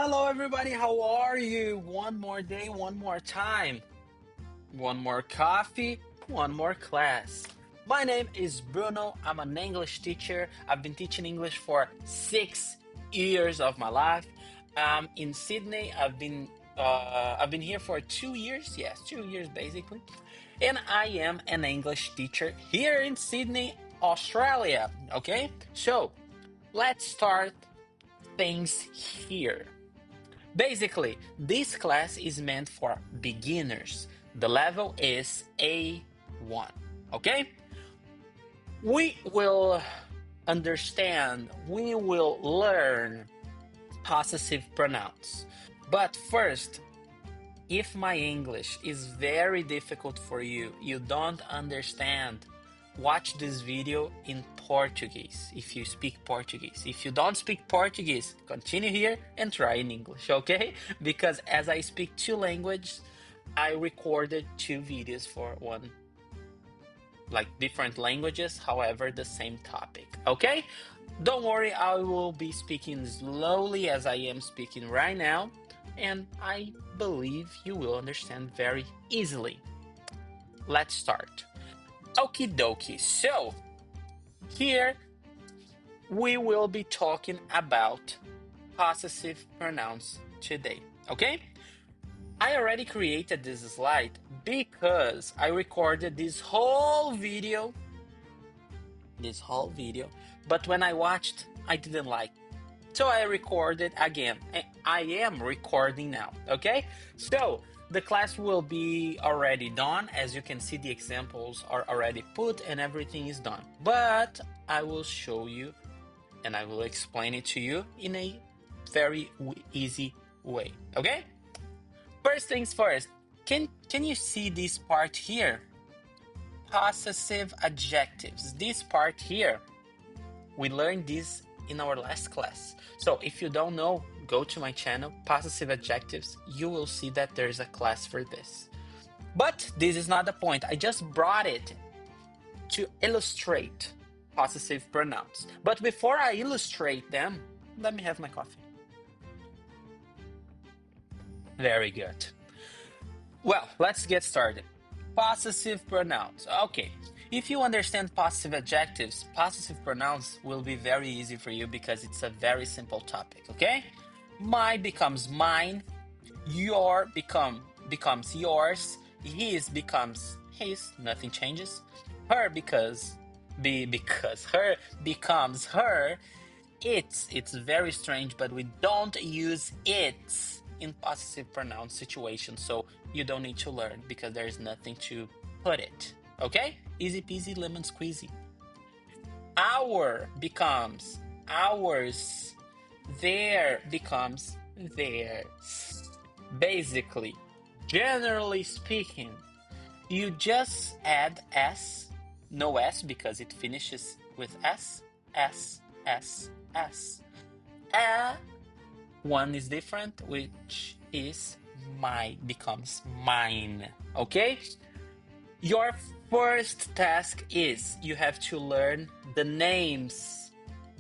Hello, everybody. How are you? One more day, one more time, one more coffee, one more class. My name is Bruno. I'm an English teacher. I've been teaching English for 6 years of my life. In Sydney. I've been here for 2 years. Yes, 2 years basically. And I am an English teacher here in Sydney, Australia. Okay, so let's start things here. Basically, this class is meant for beginners. The level is A1. Okay? We will understand, we will learn possessive pronouns. But first, if my English is very difficult for you, you don't understand, watch this video in Portuguese if you speak Portuguese. If you don't speak Portuguese, continue here and try in English, okay? Because as I speak two languages, I recorded two videos for one, like different languages, however, the same topic, okay? Don't worry, I will be speaking slowly as I am speaking right now, and I believe you will understand very easily. Let's start. Okie dokie. So, here we will be talking about possessive pronouns today, okay? I already created this slide because I recorded this whole video, but when I watched, I didn't like. So I recorded again. And I am recording now, okay? So the class will be already done. As you can see, the examples are already put and everything is done. But I will show you and I will explain it to you in a very easy way, okay? First things first, can you see this part here? Possessive adjectives. This part here, we learned this in our last class. So if you don't know, go to my channel, Possessive Adjectives. You will see that there's a class for this. But this is not the point. I just brought it to illustrate possessive pronouns. But before I illustrate them, let me have my coffee. Very good. Well, let's get started. Possessive pronouns. Okay. If you understand possessive adjectives, possessive pronouns will be very easy for you because it's a very simple topic, okay? My becomes mine, your becomes yours, his becomes his, nothing changes. Her because her becomes her. It's very strange, but we don't use it in possessive pronoun situations, so you don't need to learn because there's nothing to put it. Okay? Easy peasy lemon squeezy. Our becomes ours. Their becomes theirs. Basically, generally speaking, you just add s, no s because it finishes with s, s, s, s. One is different, which is my becomes mine. Okay? Your first task is you have to learn the names,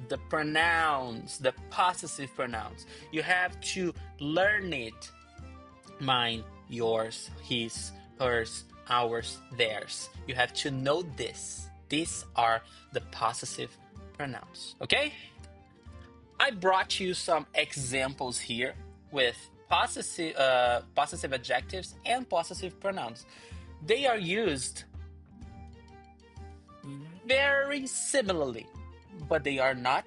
the pronouns, the possessive pronouns. You have to learn it. Mine, yours, his, hers, ours, theirs. You have to know this. These are the possessive pronouns. Okay? I brought you some examples here with possessive adjectives and possessive pronouns. They are used very similarly, but they are not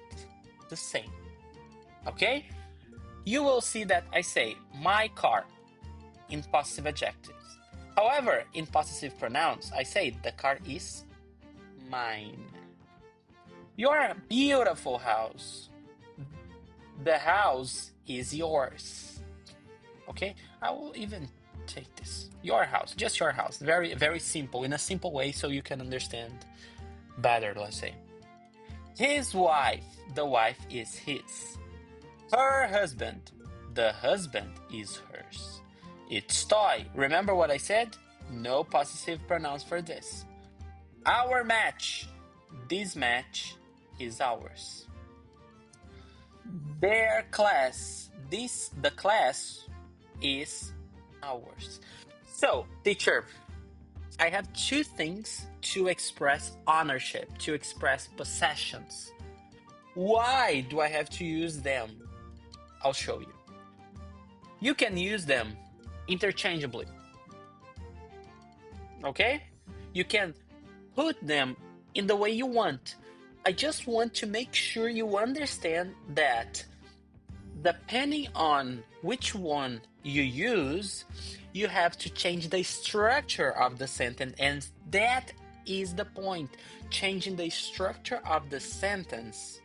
the same. Okay? You will see that I say my car in possessive adjectives. However, in possessive pronouns, I say the car is mine. Your beautiful house. The house is yours. Okay? I will even take this. Your house, just your house. Very, very simple, in a simple way so you can understand better, let's say. His wife, the wife is his. Her husband, the husband is hers. Its toy, remember what I said? No possessive pronouns for this. Our match, this match is ours. Their class, the class is ours. So, teacher, I have two things to express ownership, to express possessions. Why do I have to use them? I'll show you. You can use them interchangeably, okay? You can put them in the way you want. I just want to make sure you understand that depending on which one you use, you have to change the structure of the sentence, and that is the point. Changing the structure of the sentence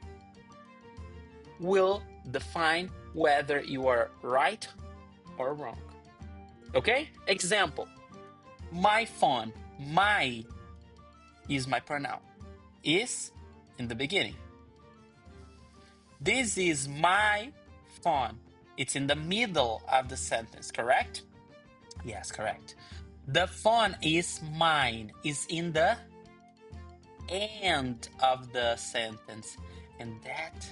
will define whether you are right or wrong. Okay? Example. My phone. My is my pronoun. Is in the beginning. This is my phone. It's in the middle of the sentence, correct? Yes, correct. The phone is mine is in the end of the sentence. And that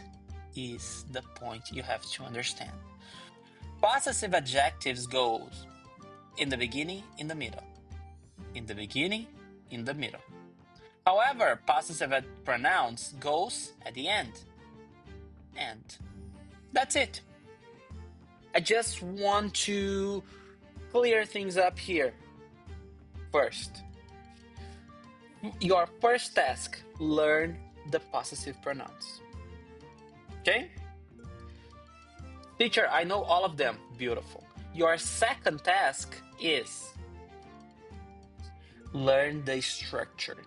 is the point you have to understand. Possessive adjectives goes in the beginning, in the middle. In the beginning, in the middle. However, possessive pronouns goes at the end. And that's it. I just want to clear things up here. First, your first task, learn the possessive pronouns. Okay? Teacher, I know all of them. Beautiful. Your second task is learn the structure.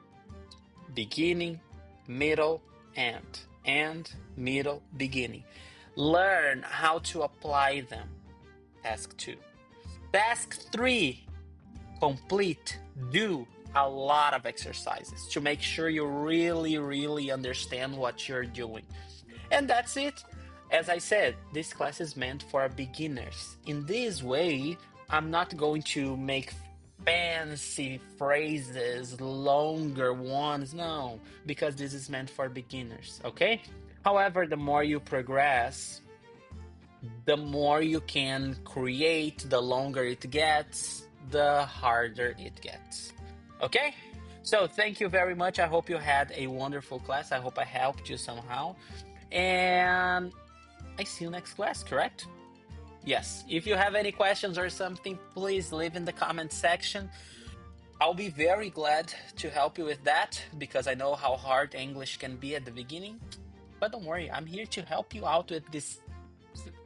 Beginning, middle, end, middle, beginning. Learn how to apply them. Task 2. Task 3, complete, do a lot of exercises to make sure you really understand what you're doing. And that's it. As I said, this class is meant for beginners. In this way, I'm not going to make fancy phrases, longer ones, no, because this is meant for beginners, okay? However, the more you progress, the more you can create, the longer it gets, the harder it gets, okay? So thank you very much. I hope you had a wonderful class. I hope I helped you somehow. And I see you next class, correct? Yes. If you have any questions or something, please leave in the comment section. I'll be very glad to help you with that because I know how hard English can be at the beginning. But don't worry, I'm here to help you out with this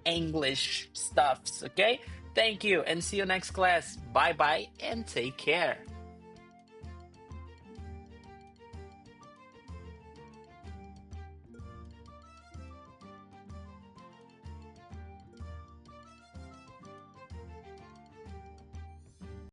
English stuffs, okay? Thank you and see you next class. Bye-bye and take care.